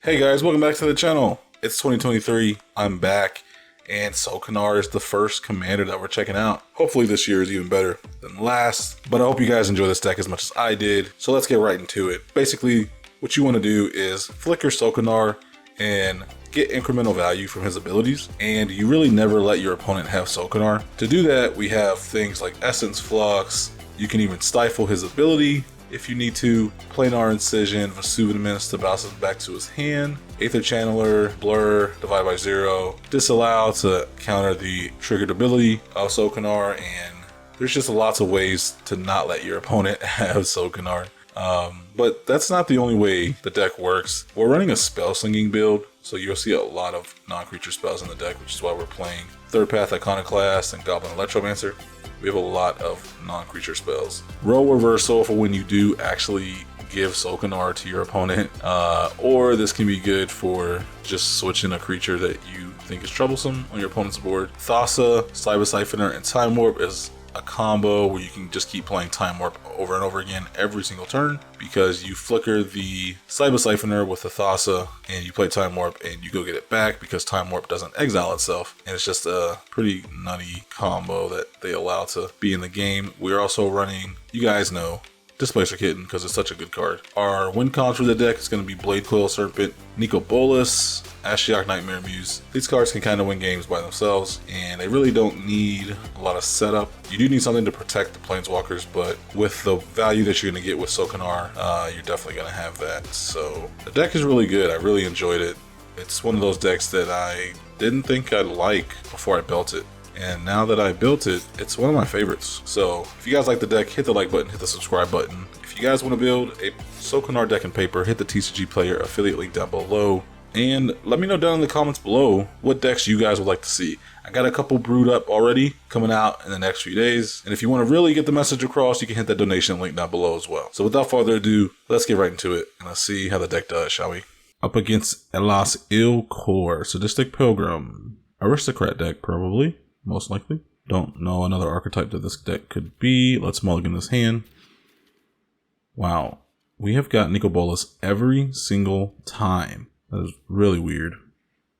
Hey guys, welcome back to the channel. It's 2023, I'm back, and kanar is the first commander that we're checking out. Hopefully this year is even better than last, but I hope you guys enjoy this deck as much as I did, so let's get right into it. Basically, what you want to do is flicker kanar and get incremental value from his abilities, and you really never let your opponent have kanar. To do that, we have things like Essence Flux. You can even stifle his ability if you need to, Planar Incision, Vesuvian Mist to bounce it back to his hand, Aether Channeler, Blur, Divide by Zero, Disallow to counter the triggered ability of kanar, and there's just lots of ways to not let your opponent have kanar. But that's not the only way the deck works. We're running a spell slinging build, so you'll see a lot of non-creature spells in the deck, which is why we're playing Third Path Iconoclast and Goblin Electromancer. We have a lot of non-creature spells. Role reversal for when you do actually give kanar to your opponent, or this can be good for just switching a creature that you think is troublesome on your opponent's board. Thassa, Cyber Siphoner, and Time Warp is a combo where you can just keep playing Time Warp over and over again every single turn, because you flicker the Cyber Siphoner with the Thassa and you play Time Warp and you go get it back because Time Warp doesn't exile itself, and it's just a pretty nutty combo that they allow to be in the game. We're also running, you guys know, Displacer Kitten because it's such a good card. Our win cons for the deck is going to be Blade Coil Serpent, Nico Bolas, Ashiok Nightmare Muse. These cards can kind of win games by themselves, and they really don't need a lot of setup. You do need something to protect the Planeswalkers, but with the value that you're going to get with kanar, you're definitely going to have that. So the deck is really good. I really enjoyed it. It's one of those decks that I didn't think I'd like before I built it, and now that I built it, it's one of my favorites. So if you guys like the deck, hit the like button, hit the subscribe button. If you guys want to build a kanar deck and paper, hit the TCG Player affiliate link down below, and let me know down in the comments below what decks you guys would like to see. I got a couple brewed up already coming out in the next few days, and if you want to really get the message across, you can hit that donation link down below as well. So without further ado, let's get right into it, and let's see how the deck does, shall we? Up against Elas Il-Kor, Sadistic Pilgrim, Aristocrat deck probably. Most likely. Don't know another archetype that this deck could be. Let's mulligan this hand. Wow. We have got Nico Bolas every single time. That is really weird.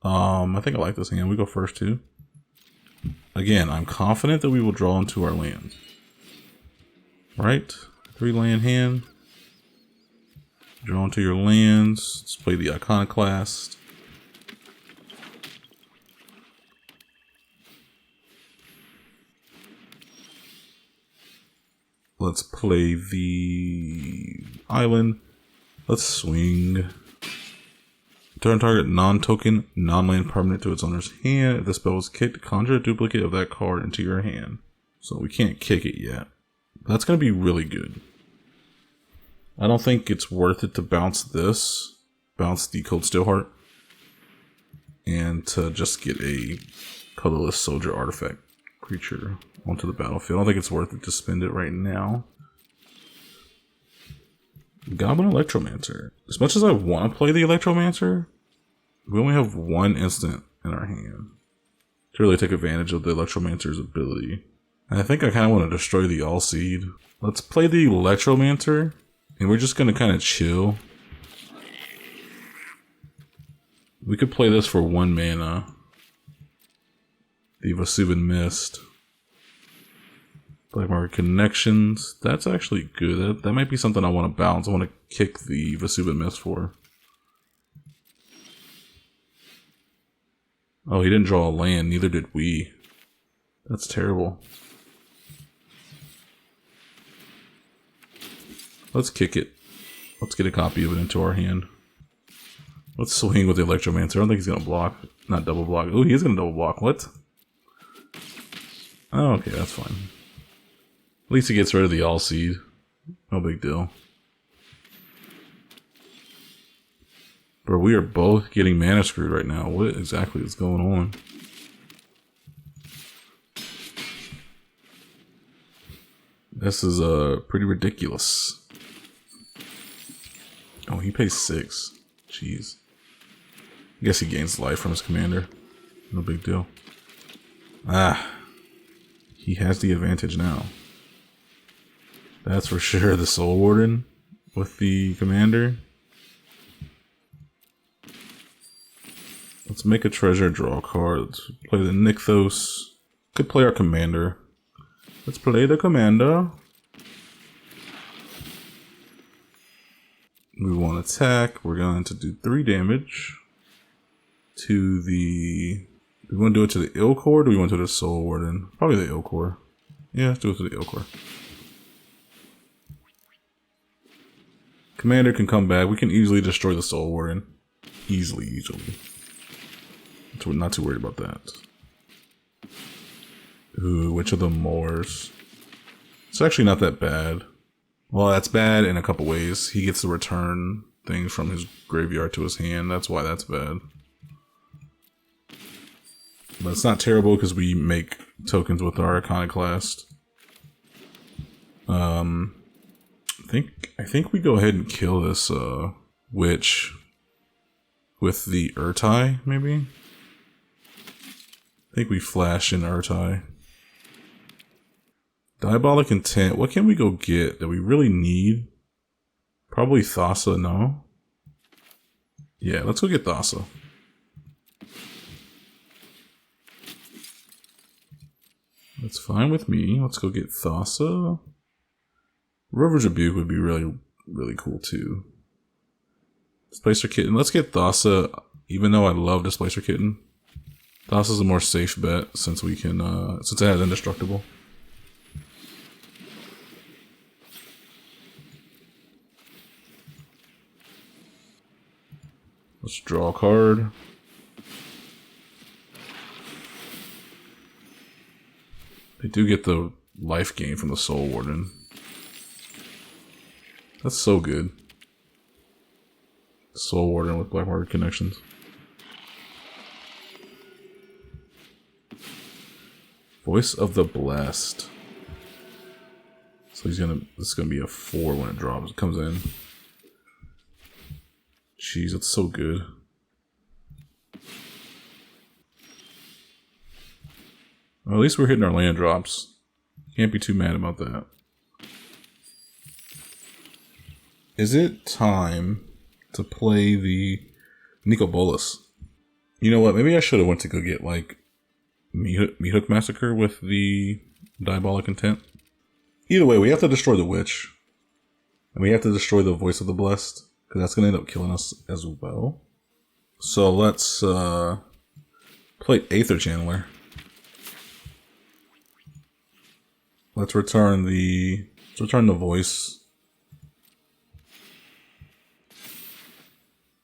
I think I like this hand. We go first too. Again, I'm confident that we will draw into our lands. Right? 3-land hand. Draw into your lands. Let's play the Iconoclast. Let's play the island. Let's swing. Turn target non-token, non-land permanent to its owner's hand. If the spell is kicked, conjure a duplicate of that card into your hand. So we can't kick it yet. That's going to be really good. I don't think it's worth it to bounce this. Bounce the Cold Steelheart. And to just get a colorless soldier artifact creature onto the battlefield. I don't think it's worth it to spend it right now. Goblin Electromancer. As much as I want to play the Electromancer, we only have one instant in our hand to really take advantage of the Electromancer's ability. And I think I kind of want to destroy the All-Seed. Let's play the Electromancer, and we're just going to kind of chill. We could play this for 1 mana. The Vesuvian Mist. Black Market Connections. That's actually good. That might be something I want to bounce. I want to kick the Vesuvian Mist for. Oh, he didn't draw a land. Neither did we. That's terrible. Let's kick it. Let's get a copy of it into our hand. Let's swing with the Electromancer. I don't think he's going to block. Not double block. Oh, he is going to double block. What? Oh, okay, that's fine. At least he gets rid of the All-Seed. No big deal. But we are both getting mana screwed right now. What exactly is going on? This is pretty ridiculous. Oh, he pays 6. Jeez. I guess he gains life from his commander. No big deal. Ah. He has the advantage now. That's for sure. The Soul Warden with the commander. Let's make a treasure, draw a card. Let's play the Nykthos. Could play our commander. Let's play the commander. We want to attack. We're going to do 3 damage to the... Do we want to do it to the Ilcore or do we want to do the Soul Warden? Probably the Ilcore. Yeah, let's do it to the Ilcore. Commander can come back. We can easily destroy the Soul Warden. Easily. So we're not too worried about that. Ooh, Witch of the Moors. It's actually not that bad. Well, that's bad in a couple ways. He gets to return things from his graveyard to his hand. That's why that's bad. But it's not terrible because we make tokens with our Iconoclast. I think we go ahead and kill this witch with the Urtai, maybe? I think we flash in Urtai. Diabolic Intent. What can we go get that we really need? Probably Thassa, no? Yeah, let's go get Thassa. That's fine with me. Let's go get Thassa. Rover's Rebuke would be really, really cool too. Displacer Kitten. Let's get Thassa, even though I love Displacer Kitten. Thassa's a more safe bet since we can, since it has Indestructible. Let's draw a card. They do get the life gain from the Soul Warden. That's so good. Soul Warden with Black Market Connections. Voice of the Blessed. So this is gonna be a 4 when it drops. It comes in. Jeez, it's so good. Well, at least we're hitting our land drops. Can't be too mad about that. Is it time to play the Nico Bolas? You know what? Maybe I should have went to go get like Meat Hook Massacre with the Diabolic Intent. Either way, we have to destroy the Witch. And we have to destroy the Voice of the Blessed. Because that's going to end up killing us as well. So let's play Aether Channeler. Let's return the Voice.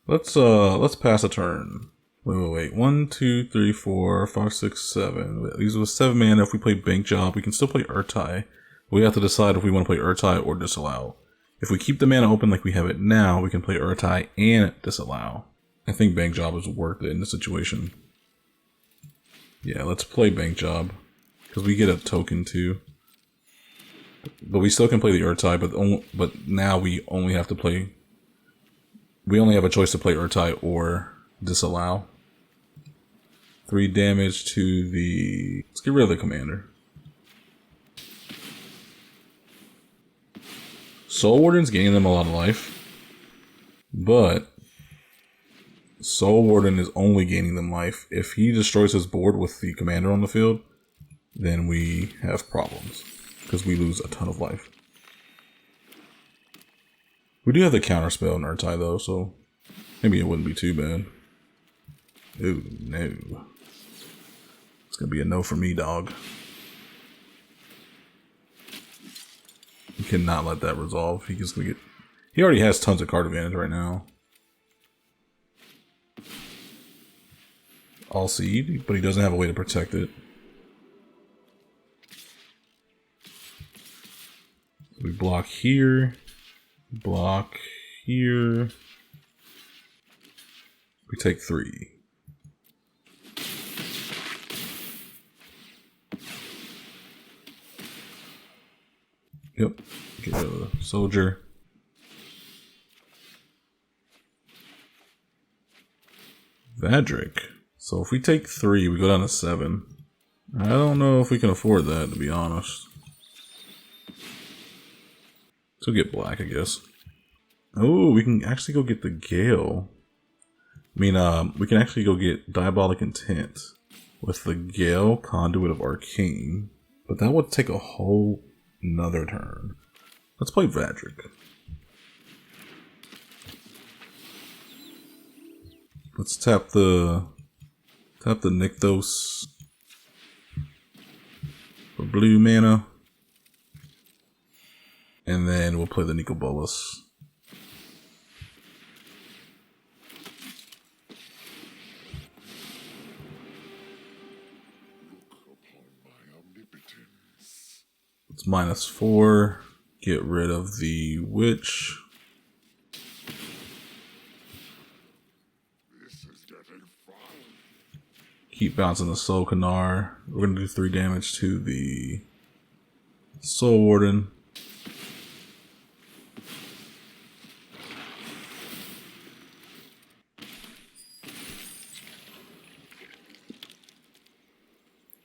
Let's pass a turn. Wait. 1, 2, 3, 4, 5, 6, 7. These were 7 mana. If we play Bank Job, we can still play Urtai. We have to decide if we want to play Urtai or Disallow. If we keep the mana open like we have it now, we can play Urtai and Disallow. I think Bank Job is worth it in this situation. Yeah, let's play Bank Job. Because we get a token too. But we still can play the Urtai, but now we only have to play... We only have a choice to play Urtai or Disallow. 3 damage to the... Let's get rid of the commander. Soul Warden's gaining them a lot of life. But Soul Warden is only gaining them life. If he destroys his board with the commander on the field, then we have problems. Because we lose a ton of life. We do have the counter spell in Urtai though, so maybe it wouldn't be too bad. Ooh, no. It's gonna be a no for me, dog. You cannot let that resolve. He's gonna get... He already has tons of card advantage right now. All seed, but he doesn't have a way to protect it. We block here. Block here. We take 3. Yep. Get rid of the soldier. Vadric. So if we take 3, we go down to 7. I don't know if we can afford that, to be honest. So get black, I guess. Oh, we can actually go get the Gale. I mean, we can actually go get Diabolic Intent with the Gale, Conduit of Arcane, but that would take a whole another turn. Let's play Vadric. Let's tap the Nykthos for blue mana, and then we'll play the Nicol Bolas. It's -4. Get rid of the Witch. Keep bouncing the Soul Kanar. We're gonna do 3 damage to the Soul Warden.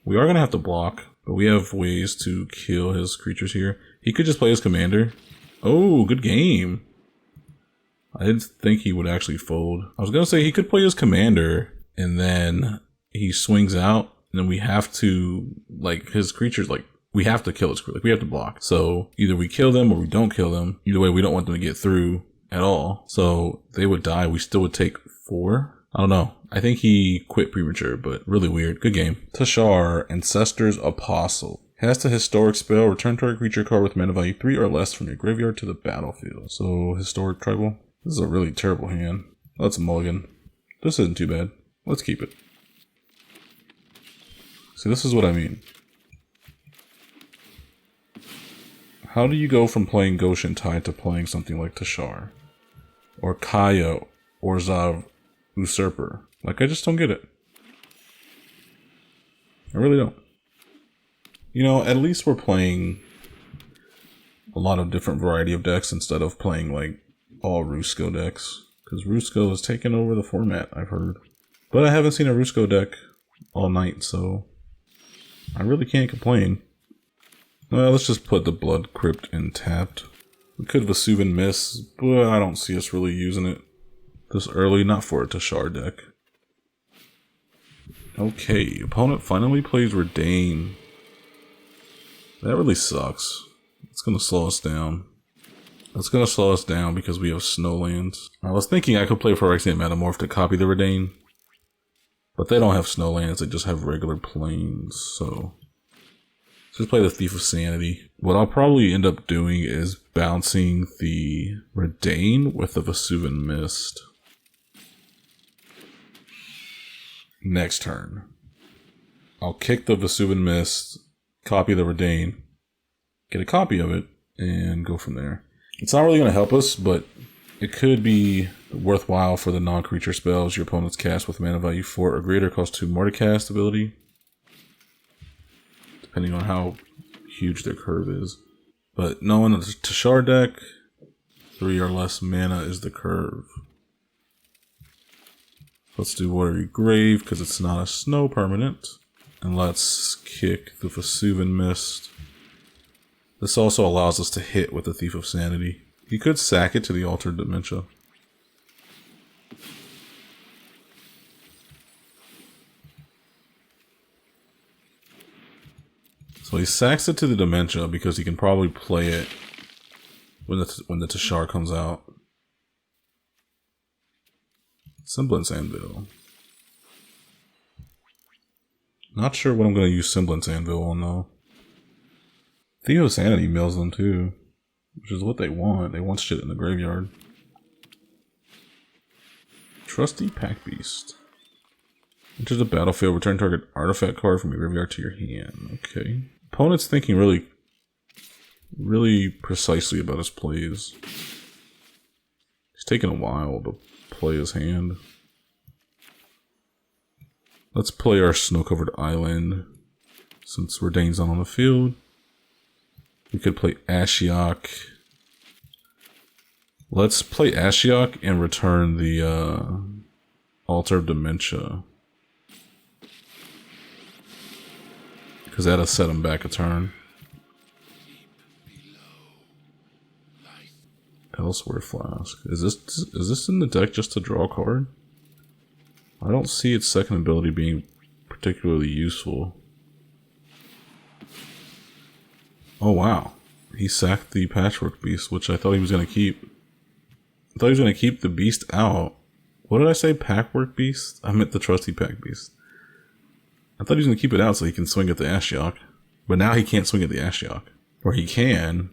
We are gonna have to block, but we have ways to kill his creatures here. He could just play his commander. Oh, good game. I didn't think he would actually fold. I was gonna say he could play his commander and then he swings out, and then we have to, like, his creatures, like, we have to kill his creatures, like, we have to block. So either we kill them or we don't kill them. Either way, we don't want them to get through at all. So they would die. We still would take 4. I don't know. I think he quit premature, but really weird. Good game. Tashar, Ancestor's Apostle. Cast a historic spell. Return target creature card with mana value 3 or less from your graveyard to the battlefield. So historic tribal. This is a really terrible hand. That's a mulligan. This isn't too bad. Let's keep it. See, this is what I mean. How do you go from playing Goshen Tide to playing something like Tashar? Or Kaya, or Zav Usurper? Like, I just don't get it. I really don't. You know, at least we're playing a lot of different variety of decks instead of playing, like, all Rusko decks. Because Rusko has taken over the format, I've heard. But I haven't seen a Rusko deck all night, so I really can't complain. Well, let's just put the Blood Crypt in tapped. We could Vesuvian Mist, but I don't see us really using it this early, not for a Tashar deck. Okay, opponent finally plays Redain. That really sucks. It's gonna slow us down. It's gonna slow us down because we have Snowlands. I was thinking I could play Phyrexian Metamorph to copy the Redain, but they don't have Snowlands, they just have regular plains, so just play the Thief of Sanity. What I'll probably end up doing is bouncing the Redain with the Vesuvian Mist next turn. I'll kick the Vesuvian Mist, copy the Redain, get a copy of it, and go from there. It's not really going to help us, but it could be worthwhile for the non-creature spells your opponents cast with mana value 4 or greater cost 2 more to cast ability, depending on how huge their curve is. But knowing the Tashar deck, 3 or less mana is the curve. Let's do Watery Grave because it's not a snow permanent. And let's kick the Vesuvian Mist. This also allows us to hit with the Thief of Sanity. You could sack it to the Altered Dementia. So he sacks it to the Dementia because he can probably play it when the Tashar comes out. Semblance Anvil. Not sure what I'm going to use Semblance Anvil on though. Theo Sanity mills them too, which is what they want. They want shit in the graveyard. Trusty Pack Beast. Enter the battlefield, return target artifact card from your graveyard to your hand. Okay. Opponent's thinking really precisely about his plays. He's taking a while to play his hand. Let's play our snow-covered island since Redain's not on the field. We could play Ashiok. Let's play Ashiok and return the Altar of Dementia, because that'll set him back a turn. Elsewhere Flask. Is this in the deck just to draw a card? I don't see its second ability being particularly useful. Oh wow. He sacked the Patchwork Beast, which I thought he was going to keep. I thought he was going to keep the beast out. What did I say? Packwork Beast? I meant the Trusty Pack Beast. I thought he was going to keep it out so he can swing at the Ashiok. But now he can't swing at the Ashiok. Or he can,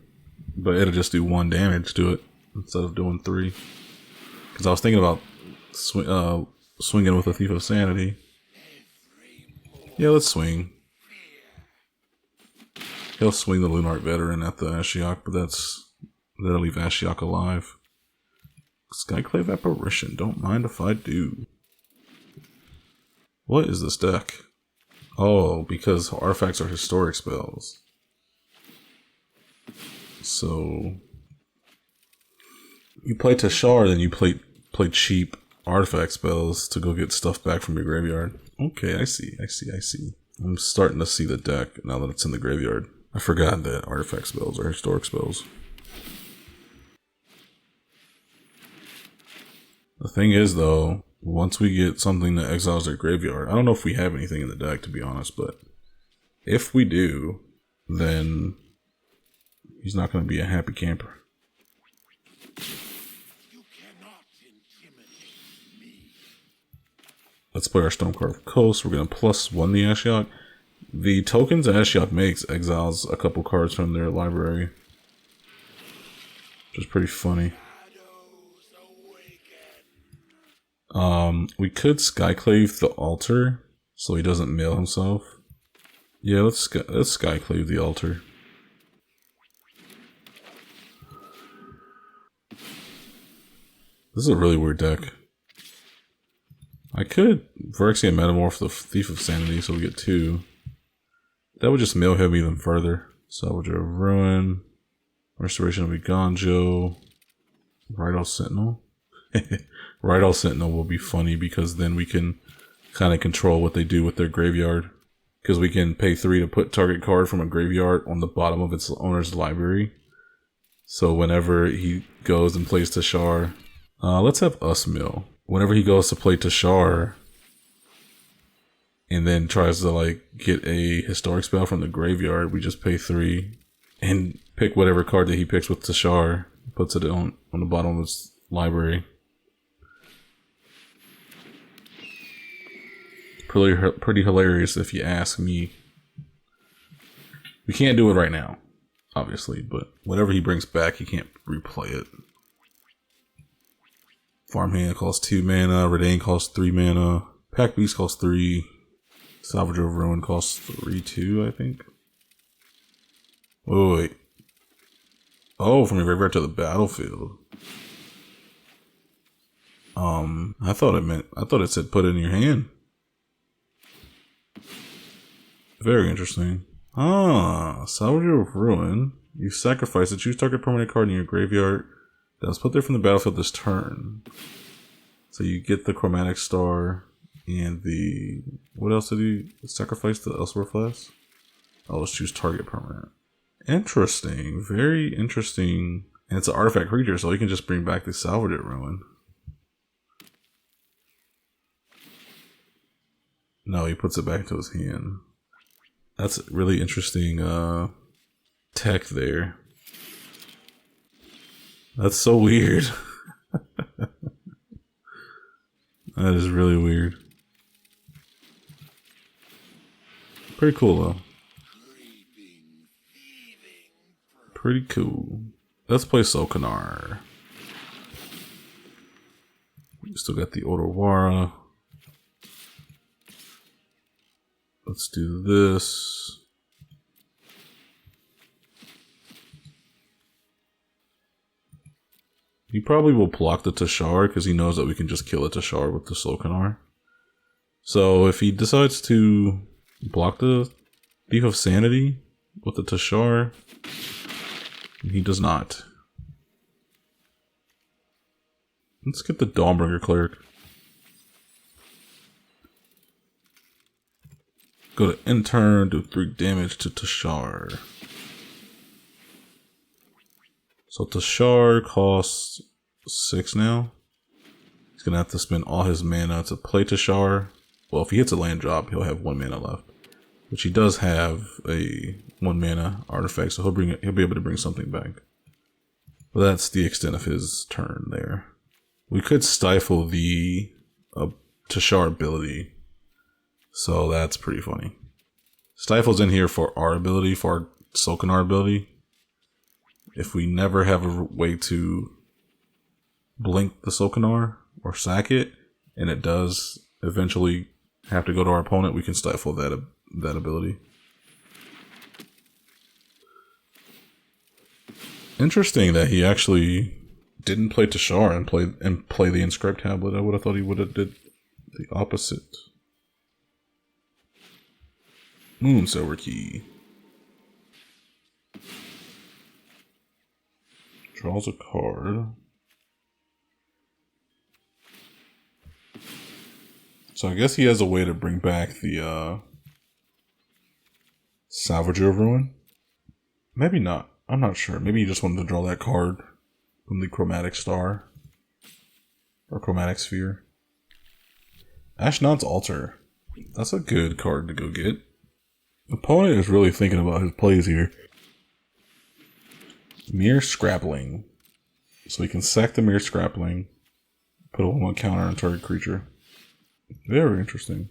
but it'll just do 1 damage to it instead of doing 3. Because I was thinking about swinging with a Thief of Sanity. Yeah, let's swing. He'll swing the Lunark Veteran at the Ashiok, but that'll leave Ashiok alive. Skyclave Apparition, don't mind if I do. What is this deck? Oh, because artifacts are historic spells. So you play Tashar, then you play cheap artifact spells to go get stuff back from your graveyard. Okay, I see. I'm starting to see the deck now that it's in the graveyard. I forgot that artifact spells are historic spells. The thing is, though, once we get something that exiles their graveyard, I don't know if we have anything in the deck, to be honest, but if we do, then he's not going to be a happy camper. You cannot intimidate me. Let's play our Stonecarved Coast. We're going to +1 the Ashiok. The tokens that Ashiok makes exiles a couple cards from their library, which is pretty funny. We could Skyclave the altar so he doesn't mail himself. Yeah, let's Skyclave the altar. This is a really weird deck. I could Phyrexian Metamorph the Thief of Sanity so we get 2. That would just mail him even further. Salvager of Ruin, Restoration of Iganjo, Rydal Sentinel. Rydal Sentinel will be funny because then we can kind of control what they do with their graveyard. Because we can pay 3 to put target card from a graveyard on the bottom of its owner's library. So whenever he goes and plays Tashar, let's have us mill. Whenever he goes to play Tashar and then tries to like get a historic spell from the graveyard, we just pay 3 and pick whatever card that he picks with Tashar, puts it on the bottom of his library. Pretty hilarious if you ask me. We can't do it right now, obviously, but whatever he brings back, he can't replay it. Farmhand costs 2 mana, Redain costs 3 mana, Pack Beast costs 3, Salvager of Ruin costs 3 too, I think. Oh wait. Oh, from your graveyard to the battlefield. I thought it said put it in your hand. Very interesting. Salvager of Ruin. You sacrifice it. Choose target permanent card in your graveyard that was put there from the battlefield this turn. So you get the Chromatic Star and the... What else did he sacrifice? The Elsewhere Flask? Oh, let's choose target permanent. Interesting. Very interesting. And it's an artifact creature, so you can just bring back the Salvager Ruin. No, he puts it back into his hand. That's really interesting tech there. That's so weird. That is really weird. Pretty cool though. Pretty cool. Let's play Kanar. We still got the Odawara. Let's do this. He probably will block the Tashar because he knows that we can just kill a Tashar with the Kanar. So if he decides to block the Thief of Sanity with the Tashar, he does not. Let's get the Dawnbringer Cleric. Go to end turn, do 3 damage to Tashar. So Tashar costs 6 now. He's going to have to spend all his mana to play Tashar. Well, if he hits a land drop, he'll have 1 mana left. Which he does have a 1 mana artifact, so he'll be able to bring something back. But that's the extent of his turn there. We could stifle the Tashar ability, so that's pretty funny. Stifle's in here for our ability, for our Kanar ability. If we never have a way to blink the Kanar or sack it, and it does eventually have to go to our opponent, we can stifle that ability. Interesting that he actually didn't play Tashar and play the Inscribed Tablet. I would have thought he would have did the opposite. Moonsilver Key. Draws a card. So I guess he has a way to bring back the Salvager of Ruin. Maybe not. I'm not sure. Maybe he just wanted to draw that card from the Chromatic Star. Or Chromatic Sphere. Ashnod's Altar. That's a good card to go get. The opponent is really thinking about his plays here. Mere Scrappling. So he can sack the Mere Scrappling. Put a 1/1 counter on target creature. Very interesting.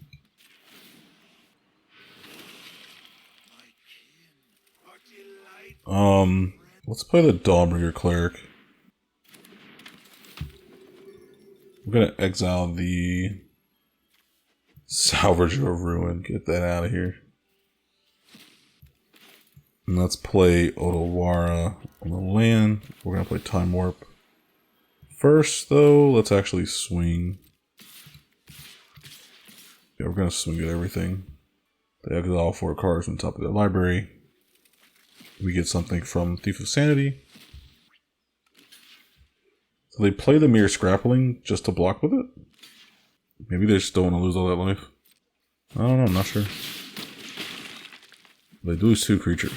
Let's play the Dawnbringer Cleric. We're gonna exile the Salvager of Ruin. Get that out of here. And let's play Otawara on the land. We're gonna play Time Warp. First, though, let's actually swing. Yeah, we're gonna swing at everything. They exile 4 cards from the top of their library. We get something from Thief of Sanity. So they play the Mere Scrappling just to block with it? Maybe they just don't want to lose all that life. I don't know, I'm not sure. They lose 2 creatures.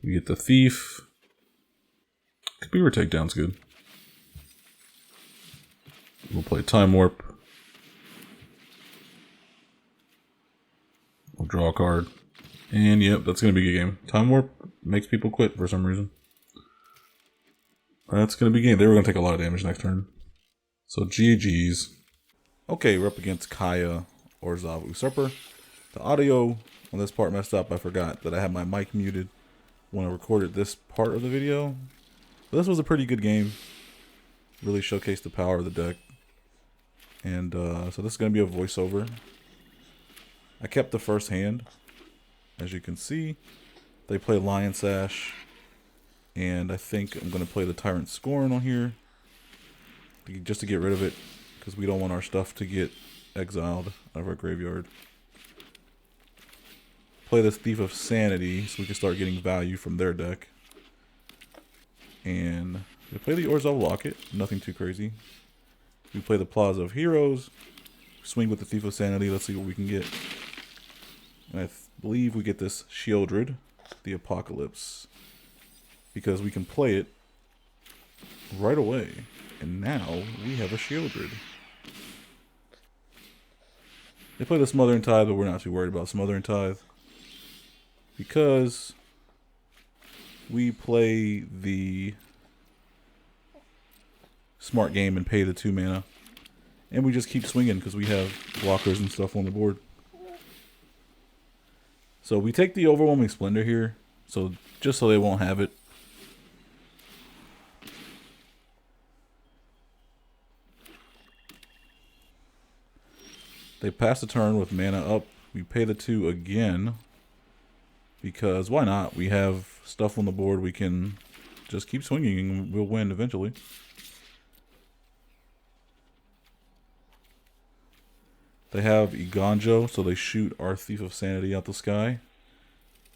We get the Thief. Beaver Takedown's good. We'll play Time Warp. We'll draw a card. And yep, that's going to be a good game. Time Warp makes people quit for some reason. That's going to be a game. They were going to take a lot of damage next turn. So GG's. Okay, we're up against Kaya Orzhov Usurper. The audio on this part messed up. I forgot that I had my mic muted when I recorded this part of the video. But this was a pretty good game. Really showcased the power of the deck. And so this is going to be a voiceover. I kept the first hand. As you can see, they play Lion Sash. And I think I'm going to play the Tyrant Scorn on here. Just to get rid of it. Because we don't want our stuff to get exiled out of our graveyard. Play this Thief of Sanity so we can start getting value from their deck. And we play the Orzhov Locket. Nothing too crazy. We play the Plaza of Heroes. Swing with the Thief of Sanity. Let's see what we can get. And I believe we get this Shieldred, the Apocalypse. Because we can play it right away. And now we have a Shieldred. They play the Smother and Tithe, but we're not too worried about Smother and Tithe. Because we play the smart game and pay the 2 mana. And we just keep swinging because we have blockers and stuff on the board. So we take the Overwhelming Splendor here. So just so they won't have it. They pass the turn with mana up. We pay the 2 again. Because why not? We have stuff on the board. We can just keep swinging and we'll win eventually. They have Iganjo, so they shoot our Thief of Sanity out the sky.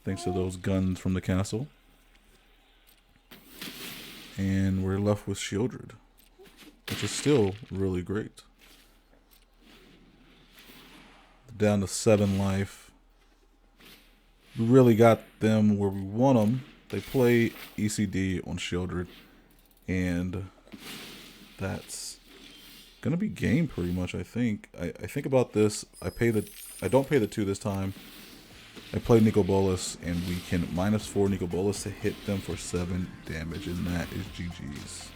Thanks to those guns from the castle. And we're left with Shieldred, which is still really great. Down to 7 life. We really got them where we want them. They play ECD on Shieldred. And that's gonna be game pretty much. I think. I think about this. I don't pay the 2 this time. I play Nico Bolas, and we can -4 Nico Bolas to hit them for 7 damage, and that is GG's.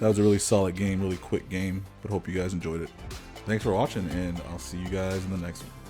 That was a really solid game, really quick game, but hope you guys enjoyed it. Thanks for watching, and I'll see you guys in the next one.